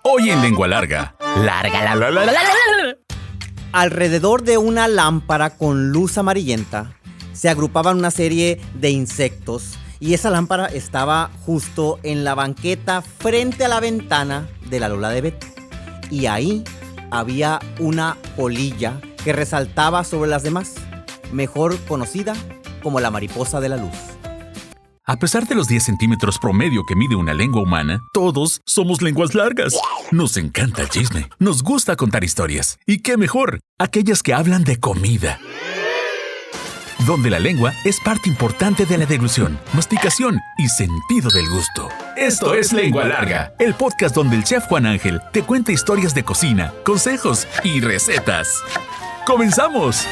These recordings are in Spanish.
Hoy en Lengua Larga. Alrededor de una lámpara con luz amarillenta se agrupaban una serie de insectos y esa lámpara estaba justo en la banqueta frente a la ventana de la Lola de Beto. Y ahí había una polilla que resaltaba sobre las demás, mejor conocida como la mariposa de la luz. A pesar de los 10 centímetros promedio que mide una lengua humana, todos somos lenguas largas. Nos encanta el chisme, nos gusta contar historias. Y qué mejor, aquellas que hablan de comida. Donde la lengua es parte importante de la deglución, masticación y sentido del gusto. Esto es Lengua Larga, el podcast donde el chef Juan Ángel te cuenta historias de cocina, consejos y recetas. ¡Comenzamos!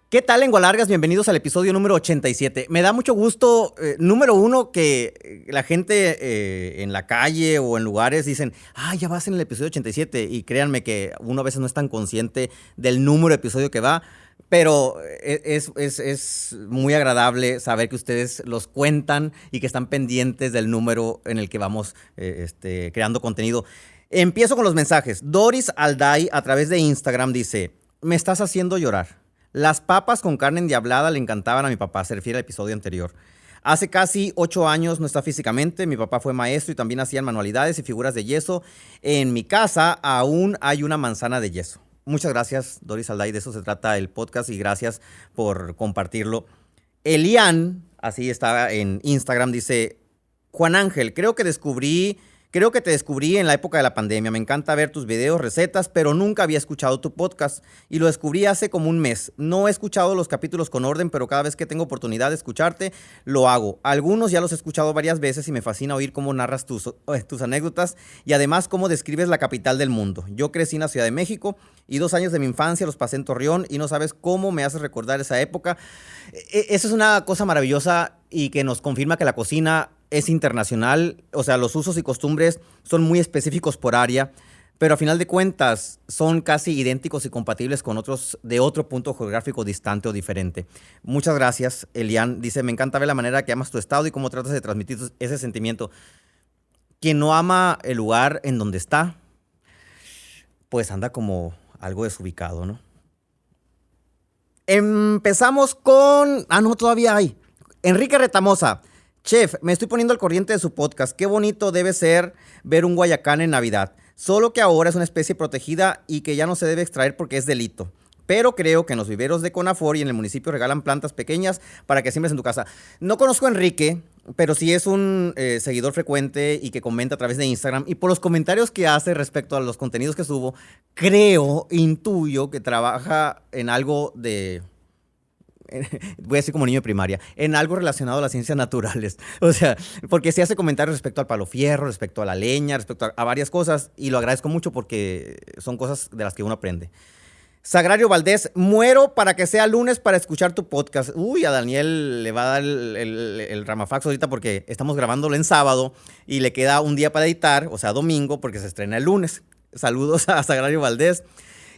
¿Qué tal, Lengua Largas? Bienvenidos al episodio número 87. Me da mucho gusto, número uno, que la gente en la calle o en lugares dicen, ya vas en el episodio 87. Y créanme que uno a veces no es tan consciente del número de episodio que va, pero es muy agradable saber que ustedes los cuentan y que están pendientes del número en el que vamos creando contenido. Empiezo con los mensajes. Doris Alday, a través de Instagram, dice, me estás haciendo llorar. Las papas con carne endiablada le encantaban a mi papá, se refiere al episodio anterior. Hace casi 8 años no está físicamente, mi papá fue maestro y también hacían manualidades y figuras de yeso. En mi casa aún hay una manzana de yeso. Muchas gracias, Doris Alday, de eso se trata el podcast y gracias por compartirlo. Elian, así está en Instagram, dice, Juan Ángel, creo que te descubrí en la época de la pandemia. Me encanta ver tus videos, recetas, pero nunca había escuchado tu podcast y lo descubrí hace como un mes. No he escuchado los capítulos con orden, pero cada vez que tengo oportunidad de escucharte, lo hago. Algunos ya los he escuchado varias veces y me fascina oír cómo narras tus anécdotas y además cómo describes la capital del mundo. Yo crecí en la Ciudad de México y 2 años de mi infancia los pasé en Torreón y no sabes cómo me haces recordar esa época. Eso es una cosa maravillosa y que nos confirma que la cocina es internacional, o sea, los usos y costumbres son muy específicos por área, pero a final de cuentas son casi idénticos y compatibles con otros de otro punto geográfico distante o diferente. Muchas gracias, Elian. Dice, me encanta ver la manera que amas tu estado y cómo tratas de transmitir ese sentimiento. Quien no ama el lugar en donde está, pues anda como algo desubicado, ¿no? Empezamos con... no, todavía hay. Enrique Retamosa. Chef, me estoy poniendo al corriente de su podcast. Qué bonito debe ser ver un guayacán en Navidad. Solo que ahora es una especie protegida y que ya no se debe extraer porque es delito. Pero creo que en los viveros de Conafor y en el municipio regalan plantas pequeñas para que siembres en tu casa. No conozco a Enrique, pero sí es un seguidor frecuente y que comenta a través de Instagram. Y por los comentarios que hace respecto a los contenidos que subo, intuyo que trabaja en algo de... voy a decir como niño de primaria, en algo relacionado a las ciencias naturales. O sea, porque se hace comentarios respecto al palo fierro, respecto a la leña, respecto a varias cosas, y lo agradezco mucho porque son cosas de las que uno aprende. Sagrario Valdés, muero para que sea lunes para escuchar tu podcast. A Daniel le va a dar el ramafax ahorita porque estamos grabándolo en sábado y le queda un día para editar, o sea, domingo, porque se estrena el lunes. Saludos a Sagrario Valdés.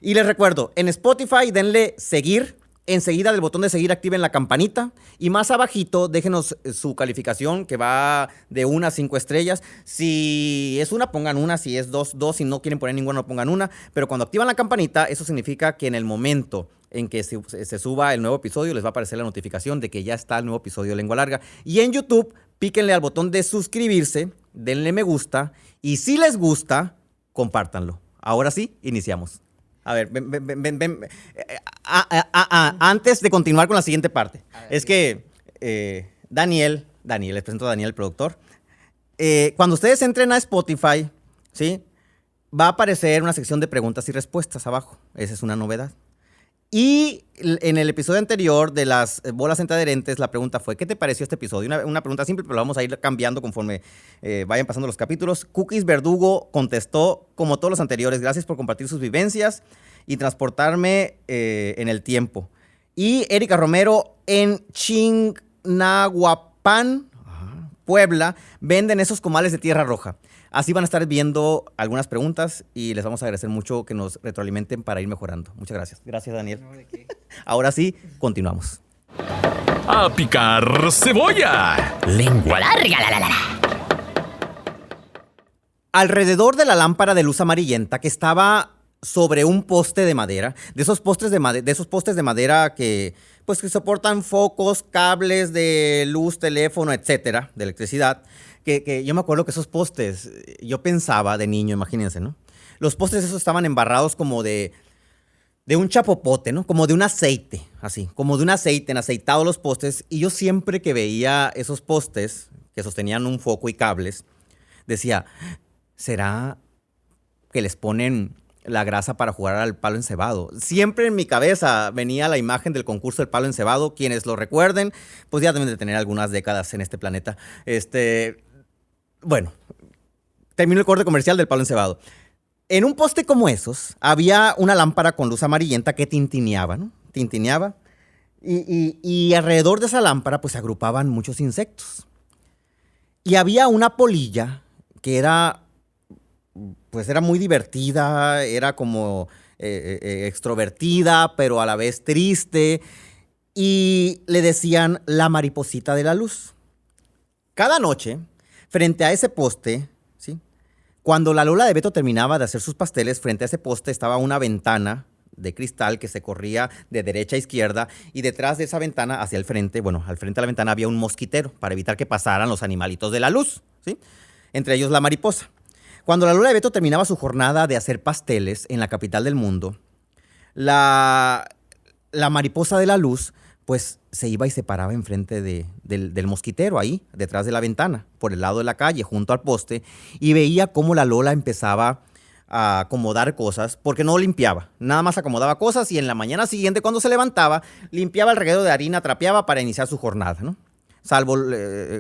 Y les recuerdo, en Spotify denle seguir. Enseguida del botón de seguir activen la campanita y más abajito déjenos su calificación que va de 1 a 5 estrellas. Si es 1 pongan 1, si es 2, 2, si no quieren poner ninguna no pongan 1. Pero cuando activan la campanita eso significa que en el momento en que se suba el nuevo episodio les va a aparecer la notificación de que ya está el nuevo episodio de Lengua Larga. Y en YouTube píquenle al botón de suscribirse, denle me gusta y si les gusta, compártanlo. Ahora sí, iniciamos. A ver, ven. Antes de continuar con la siguiente parte, es que Daniel, les presento a Daniel, el productor. Cuando ustedes entren a Spotify, ¿sí? Va a aparecer una sección de preguntas y respuestas abajo. Esa es una novedad. Y en el episodio anterior de las bolas adherentes, la pregunta fue, ¿qué te pareció este episodio? Una pregunta simple, pero la vamos a ir cambiando conforme vayan pasando los capítulos. Cookies Verdugo contestó, como todos los anteriores, gracias por compartir sus vivencias y transportarme en el tiempo. Y Erika Romero, en Chignahuapan, Puebla, venden esos comales de tierra roja. Así van a estar viendo algunas preguntas y les vamos a agradecer mucho que nos retroalimenten para ir mejorando. Muchas gracias. Gracias, Daniel. No, ¿de qué? Ahora sí, continuamos. ¡A picar cebolla! Lengua larga, la. Alrededor de la lámpara de luz amarillenta que estaba sobre un poste de madera, de esos postes de madera que, pues, que soportan focos, cables de luz, teléfono, etcétera, de electricidad, que yo me acuerdo que esos postes, yo pensaba de niño, imagínense, ¿no? Los postes esos estaban embarrados como de un chapopote, ¿no? Como de un aceite, así, como de un aceite, en aceitados los postes, y yo siempre que veía esos postes que sostenían un foco y cables, decía, ¿será que les ponen la grasa para jugar al palo encebado? Siempre en mi cabeza venía la imagen del concurso del palo encebado. Quienes lo recuerden, pues ya deben de tener algunas décadas en este planeta. Bueno, terminó el corte comercial del palo encebado. En un poste como esos, había una lámpara con luz amarillenta que tintineaba, ¿no? Tintineaba. Y alrededor de esa lámpara, pues se agrupaban muchos insectos. Y había una polilla que era muy divertida, era como extrovertida, pero a la vez triste, y le decían la mariposita de la luz. Cada noche, frente a ese poste, ¿sí? Cuando la Lola de Beto terminaba de hacer sus pasteles, frente a ese poste estaba una ventana de cristal que se corría de derecha a izquierda, y detrás de esa ventana, hacia el frente, bueno, al frente de la ventana había un mosquitero para evitar que pasaran los animalitos de la luz, ¿sí? Entre ellos la mariposa. Cuando la Lola de Beto terminaba su jornada de hacer pasteles en la capital del mundo, la mariposa de la luz, pues se iba y se paraba enfrente del mosquitero, ahí, detrás de la ventana, por el lado de la calle, junto al poste, y veía cómo la Lola empezaba a acomodar cosas, porque no limpiaba, nada más acomodaba cosas, y en la mañana siguiente, cuando se levantaba, limpiaba el reguero de harina, trapeaba para iniciar su jornada, ¿no? Salvo,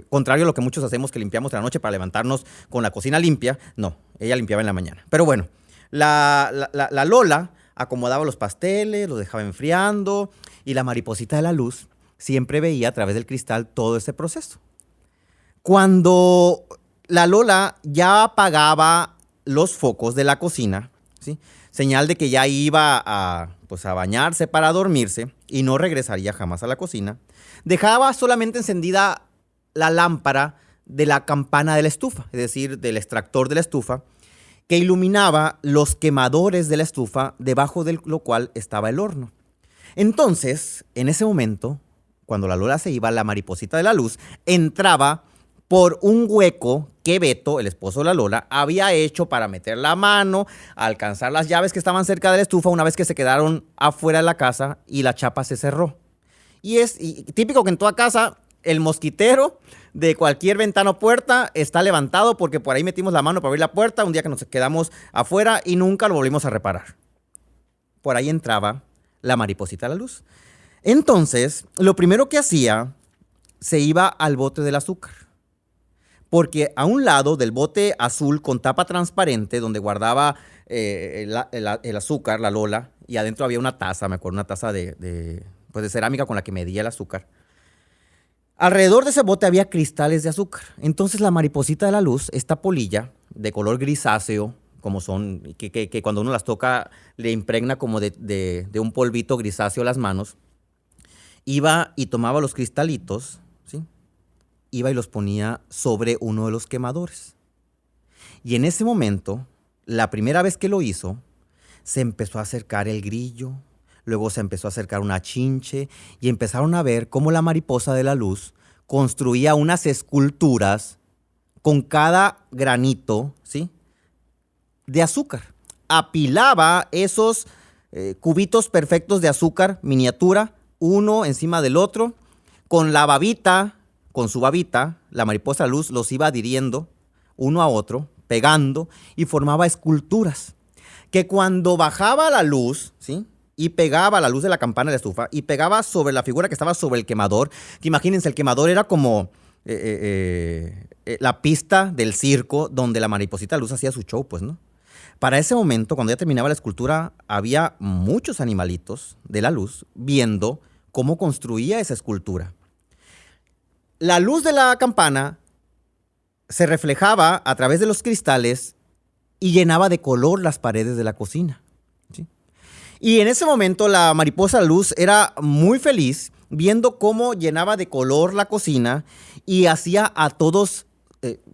contrario a lo que muchos hacemos, que limpiamos de la noche para levantarnos con la cocina limpia. No, ella limpiaba en la mañana. Pero bueno, la Lola acomodaba los pasteles, los dejaba enfriando, y la mariposita de la luz siempre veía a través del cristal todo ese proceso. Cuando la Lola ya apagaba los focos de la cocina, ¿sí? Señal de que ya iba a bañarse para dormirse y no regresaría jamás a la cocina, dejaba solamente encendida la lámpara de la campana de la estufa, es decir, del extractor de la estufa, que iluminaba los quemadores de la estufa, debajo de lo cual estaba el horno. Entonces, en ese momento, cuando la Lola se iba, la mariposita de la luz entraba por un hueco que Beto, el esposo de la Lola, había hecho para meter la mano, alcanzar las llaves que estaban cerca de la estufa una vez que se quedaron afuera de la casa y la chapa se cerró. Y es típico que en toda casa el mosquitero de cualquier ventana o puerta está levantado porque por ahí metimos la mano para abrir la puerta un día que nos quedamos afuera y nunca lo volvimos a reparar. Por ahí entraba la mariposita de la luz. Entonces, lo primero que hacía, se iba al bote del azúcar. Porque a un lado del bote azul con tapa transparente, donde guardaba el azúcar, la Lola, y adentro había una taza, me acuerdo, una taza de cerámica con la que medía el azúcar. Alrededor de ese bote había cristales de azúcar. Entonces la mariposita de la luz, esta polilla de color grisáceo, como son, que cuando uno las toca le impregna como de un polvito grisáceo las manos, iba y tomaba los cristalitos, ¿sí? Iba y los ponía sobre uno de los quemadores. Y en ese momento, la primera vez que lo hizo, se empezó a acercar el grillo, luego se empezó a acercar una chinche y empezaron a ver cómo la mariposa de la luz construía unas esculturas con cada granito, ¿sí?, de azúcar. Apilaba esos cubitos perfectos de azúcar, miniatura, uno encima del otro, con su babita, la mariposa de la luz los iba adhiriendo uno a otro, pegando, y formaba esculturas que cuando bajaba la luz, ¿sí?, y pegaba la luz de la campana de la estufa y pegaba sobre la figura que estaba sobre el quemador, que imagínense, el quemador era como la pista del circo donde la mariposita de luz hacía su show, pues, ¿no? Para ese momento, cuando ya terminaba la escultura, había muchos animalitos de la luz viendo cómo construía esa escultura. La luz de la campana se reflejaba a través de los cristales y llenaba de color las paredes de la cocina, ¿sí? Y en ese momento la mariposa de la luz era muy feliz viendo cómo llenaba de color la cocina y hacía a todos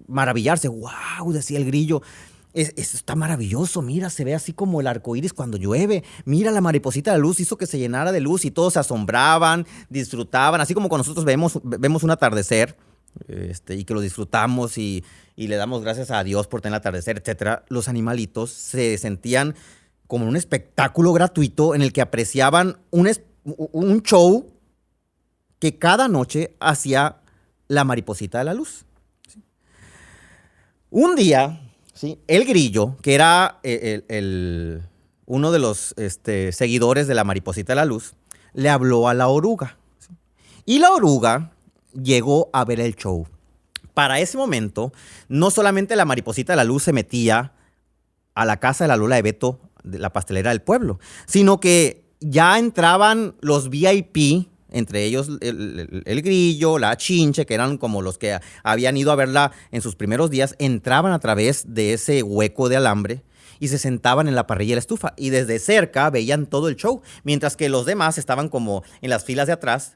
maravillarse. ¡Wow! Decía el grillo. Esto está maravilloso, mira, se ve así como el arco iris cuando llueve. Mira, la mariposita de la luz hizo que se llenara de luz y todos se asombraban, disfrutaban, así como cuando nosotros vemos un atardecer y que lo disfrutamos y le damos gracias a Dios por tener el atardecer, etcétera. Los animalitos se sentían como un espectáculo gratuito en el que apreciaban un show que cada noche hacía la mariposita de la luz. ¿Sí? Un día, ¿sí?, el grillo, que era uno de los seguidores de la mariposita de la luz, le habló a la oruga. ¿Sí? Y la oruga llegó a ver el show. Para ese momento, no solamente la mariposita de la luz se metía a la casa de la Lola de Beto, de la pastelera del pueblo, sino que ya entraban los VIP, entre ellos el grillo, la chinche, que eran como los que habían ido a verla en sus primeros días, entraban a través de ese hueco de alambre y se sentaban en la parrilla de la estufa. Y desde cerca veían todo el show, mientras que los demás estaban como en las filas de atrás,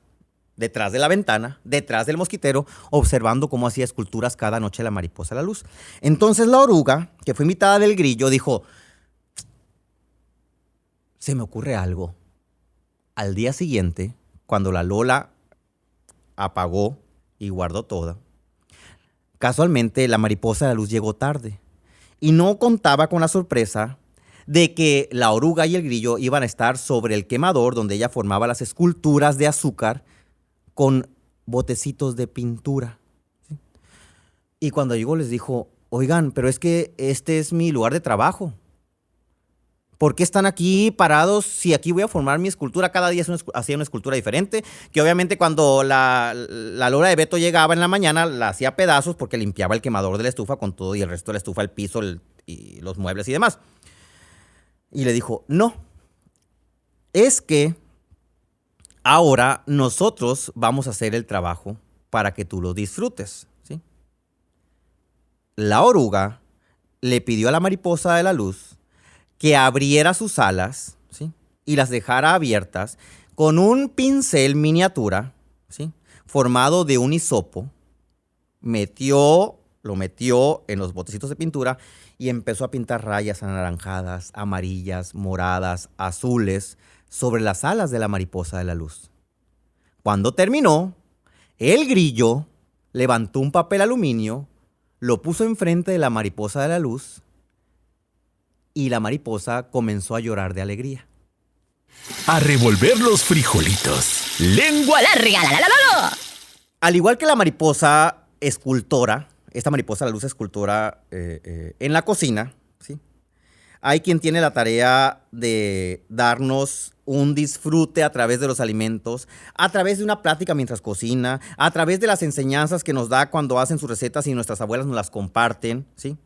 detrás de la ventana, detrás del mosquitero, observando cómo hacía esculturas cada noche la mariposa de la luz. Entonces la oruga, que fue invitada del grillo, dijo: se me ocurre algo. Al día siguiente, cuando la Lola apagó y guardó toda, casualmente la mariposa de la luz llegó tarde y no contaba con la sorpresa de que la oruga y el grillo iban a estar sobre el quemador donde ella formaba las esculturas de azúcar con botecitos de pintura. ¿Sí? Y cuando llegó les dijo: oigan, pero es que este es mi lugar de trabajo. ¿Por qué están aquí parados si aquí voy a formar mi escultura? Cada día hacía una escultura diferente, que obviamente cuando la Lola de Beto llegaba en la mañana la hacía pedazos porque limpiaba el quemador de la estufa con todo y el resto de la estufa, el piso y los muebles y demás. Y le dijo: no, es que ahora nosotros vamos a hacer el trabajo para que tú lo disfrutes. ¿Sí? La oruga le pidió a la mariposa de la luz que abriera sus alas, ¿sí?, y las dejara abiertas con un pincel miniatura, ¿sí?, formado de un hisopo. Lo metió en los botecitos de pintura y empezó a pintar rayas anaranjadas, amarillas, moradas, azules sobre las alas de la mariposa de la luz. Cuando terminó, el grillo levantó un papel aluminio, lo puso enfrente de la mariposa de la luz y la mariposa comenzó a llorar de alegría. A revolver los frijolitos. ¡Lengua larga! ¡La! Al igual que la mariposa escultora, esta mariposa de la luz escultora en la cocina, ¿sí?, hay quien tiene la tarea de darnos un disfrute a través de los alimentos, a través de una plática mientras cocina, a través de las enseñanzas que nos da cuando hacen sus recetas y nuestras abuelas nos las comparten, ¿sí?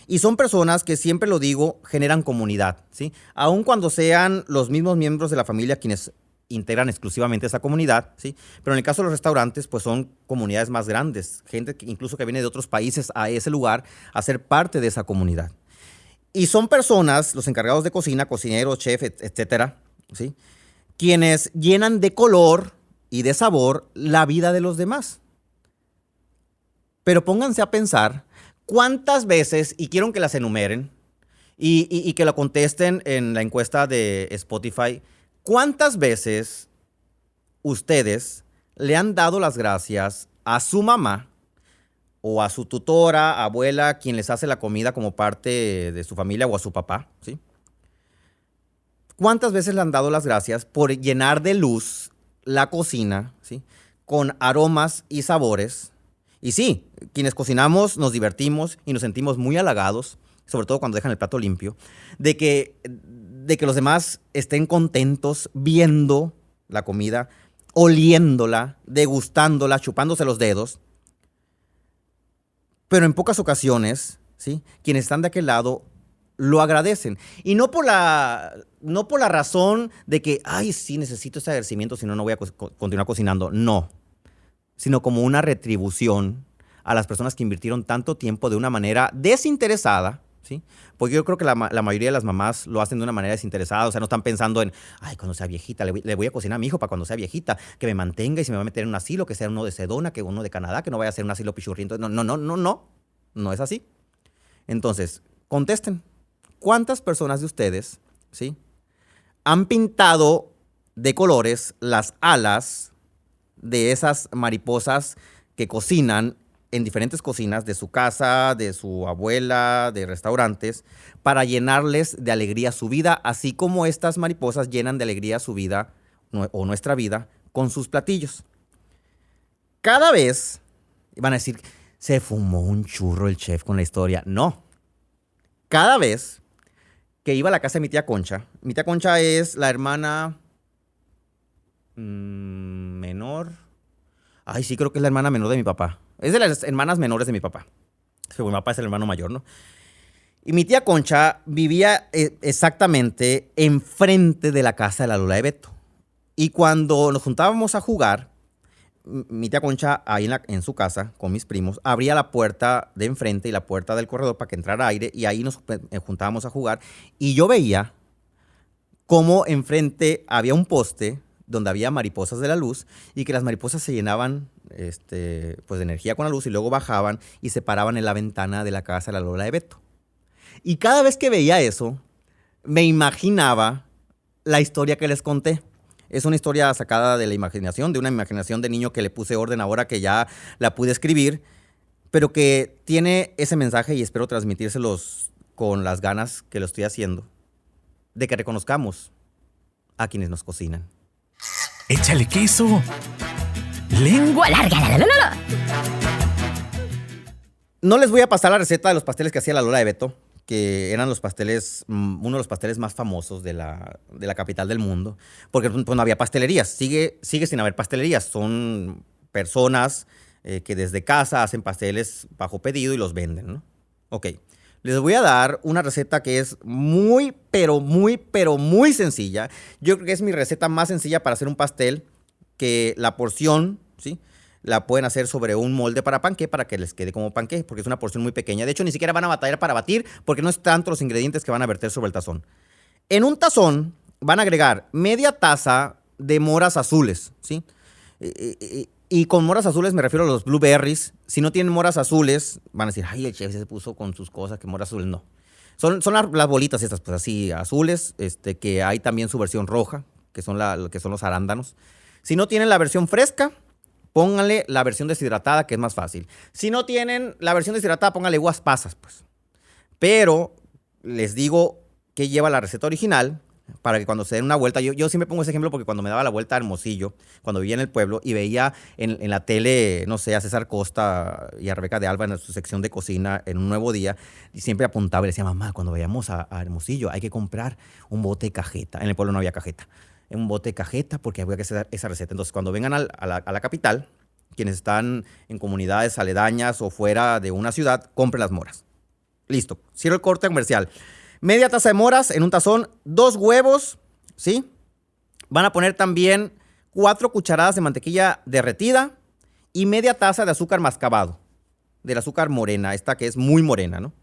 Y son personas que, siempre lo digo, generan comunidad, ¿sí? Aun cuando sean los mismos miembros de la familia quienes integran exclusivamente esa comunidad, ¿sí? Pero en el caso de los restaurantes, pues son comunidades más grandes, gente que incluso que viene de otros países a ese lugar a ser parte de esa comunidad. Y son personas, los encargados de cocina, cocineros, chef, etcétera, ¿sí?, quienes llenan de color y de sabor la vida de los demás. Pero pónganse a pensar cuántas veces, y quiero que las enumeren y que lo contesten en la encuesta de Spotify, cuántas veces ustedes le han dado las gracias a su mamá o a su tutora, abuela, quien les hace la comida como parte de su familia, o a su papá, ¿sí? ¿Cuántas veces le han dado las gracias por llenar de luz la cocina, ¿sí?, con aromas y sabores? Y sí, quienes cocinamos nos divertimos y nos sentimos muy halagados, sobre todo cuando dejan el plato limpio, de que los demás estén contentos viendo la comida, oliéndola, degustándola, chupándose los dedos. Pero en pocas ocasiones, ¿sí?, quienes están de aquel lado lo agradecen. Y no por la razón de que, ay, sí, necesito ese agradecimiento, si no, no voy a continuar cocinando. No, sino como una retribución a las personas que invirtieron tanto tiempo de una manera desinteresada, ¿sí? Porque yo creo que la mayoría de las mamás lo hacen de una manera desinteresada, o sea, no están pensando en, ay, cuando sea viejita, le voy a cocinar a mi hijo para cuando sea viejita, que me mantenga y si me va a meter en un asilo, que sea uno de Sedona, que uno de Canadá, que no vaya a ser un asilo pichurriento. No, no, no, no, no, no es así. Entonces, contesten, ¿cuántas personas de ustedes, ¿sí?, han pintado de colores las alas de esas mariposas que cocinan en diferentes cocinas de su casa, de su abuela, de restaurantes, para llenarles de alegría su vida, así como estas mariposas llenan de alegría su vida o nuestra vida con sus platillos? Cada vez van a decir, se fumó un churro el chef con la historia. No. Cada vez que iba a la casa de mi tía Concha es la hermana menor. Ay, sí, creo que es la hermana menor de mi papá. Es de las hermanas menores de mi papá. Mi papá es el hermano mayor, ¿no? Y mi tía Concha vivía exactamente enfrente de la casa de la Lola de Beto. Y cuando nos juntábamos a jugar, mi tía Concha, ahí en su casa, con mis primos, abría la puerta de enfrente y la puerta del corredor para que entrara aire, y ahí nos juntábamos a jugar. Y yo veía cómo enfrente había un poste donde había mariposas de la luz y que las mariposas se llenaban pues de energía con la luz y luego bajaban y se paraban en la ventana de la casa de la Lola de Beto. Y cada vez que veía eso, me imaginaba la historia que les conté. Es una historia sacada de la imaginación, de una imaginación de niño que le puse orden ahora que ya la pude escribir, pero que tiene ese mensaje y espero transmitírselos con las ganas que lo estoy haciendo, de que reconozcamos a quienes nos cocinan. ¡Échale queso! Lengua larga, la, la, la, la. No les voy a pasar la receta de los pasteles que hacía la Lola de Beto, que eran los pasteles, uno de los pasteles más famosos de la capital del mundo, porque pues, no había pastelerías. Sigue sin haber pastelerías. Son personas que desde casa hacen pasteles bajo pedido y los venden, ¿no? Ok. Les voy a dar una receta que es muy, pero muy, pero muy sencilla. Yo creo que es mi receta más sencilla para hacer un pastel, que la porción, ¿sí?, la pueden hacer sobre un molde para panqué para que les quede como panqué, porque es una porción muy pequeña. De hecho, ni siquiera van a batallar para batir, porque no es tanto los ingredientes que van a verter sobre el tazón. En un tazón van a agregar media taza de moras azules, ¿sí? Y con moras azules me refiero a los blueberries. Si no tienen moras azules, van a decir, ay, el chef se puso con sus cosas, que moras azules. No. Son las bolitas estas, pues así, azules, que hay también su versión roja, que son los arándanos. Si no tienen la versión fresca, pónganle la versión deshidratada, que es más fácil. Si no tienen la versión deshidratada, pónganle uvas pasas, pues. Pero les digo que lleva la receta original para que cuando se den una vuelta, yo siempre pongo ese ejemplo porque cuando me daba la vuelta a Hermosillo, cuando vivía en el pueblo y veía en la tele, no sé, a César Costa y a Rebeca de Alba en su sección de cocina en Un Nuevo Día, y siempre apuntaba y le decía, mamá, cuando vayamos a Hermosillo hay que comprar un bote de cajeta. En el pueblo no había cajeta. Un bote de cajeta porque voy a hacer esa receta. Entonces, cuando vengan a la capital, quienes están en comunidades aledañas o fuera de una ciudad, compren las moras. Listo. Cierro el corte comercial. Media taza de moras en un tazón, 2 huevos, ¿sí? Van a poner también 4 cucharadas de mantequilla derretida y media taza de azúcar mascabado, del azúcar morena, esta que es muy morena, ¿no?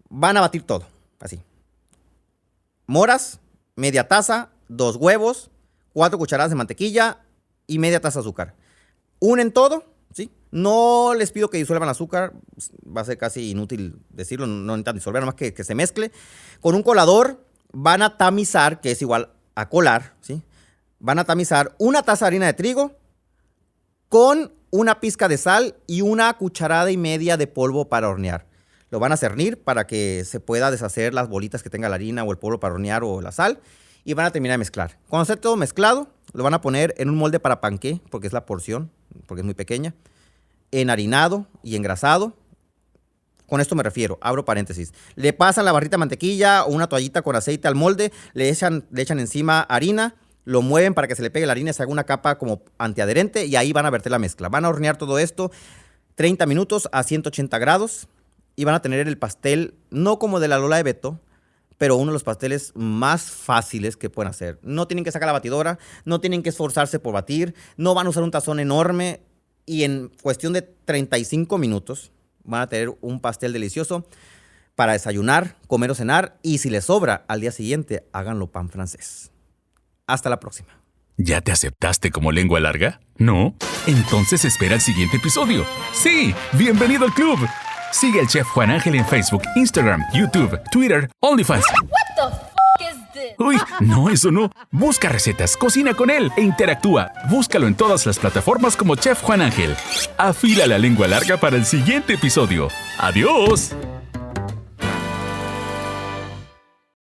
Van a batir todo, así. Moras, media taza, 2 huevos, 4 cucharadas de mantequilla y media taza de azúcar. Unen todo, ¿sí? No les pido que disuelvan azúcar, va a ser casi inútil decirlo, no necesitan disolver, nada más que se mezcle. Con un colador van a tamizar, que es igual a colar, ¿sí? Van a tamizar una taza de harina de trigo con una pizca de sal y una cucharada y media de polvo para hornear. Lo van a cernir para que se pueda deshacer las bolitas que tenga la harina o el polvo para hornear o la sal. Y van a terminar de mezclar. Cuando esté todo mezclado, lo van a poner en un molde para panqué, porque es la porción, porque es muy pequeña, enharinado y engrasado. Con esto me refiero, abro paréntesis. Le pasan la barrita de mantequilla o una toallita con aceite al molde, le echan encima harina, lo mueven para que se le pegue la harina y se haga una capa como antiadherente y ahí van a verter la mezcla. Van a hornear todo esto 30 minutos a 180 grados y van a tener el pastel, no como de la Lola de Beto, pero uno de los pasteles más fáciles que pueden hacer. No tienen que sacar la batidora, no tienen que esforzarse por batir, no van a usar un tazón enorme y en cuestión de 35 minutos van a tener un pastel delicioso. para desayunar, comer o cenar. Y si les sobra, al día siguiente, háganlo pan francés. Hasta la próxima. ¿Ya te aceptaste como lengua larga? ¿No? Entonces espera el siguiente episodio. ¡Sí! ¡Bienvenido al club! Sigue al Chef Juan Ángel en Facebook, Instagram, YouTube, Twitter, OnlyFans. Uy, no, eso no. Busca recetas, cocina con él e interactúa. Búscalo en todas las plataformas como Chef Juan Ángel. Afila la lengua larga para el siguiente episodio. ¡Adiós!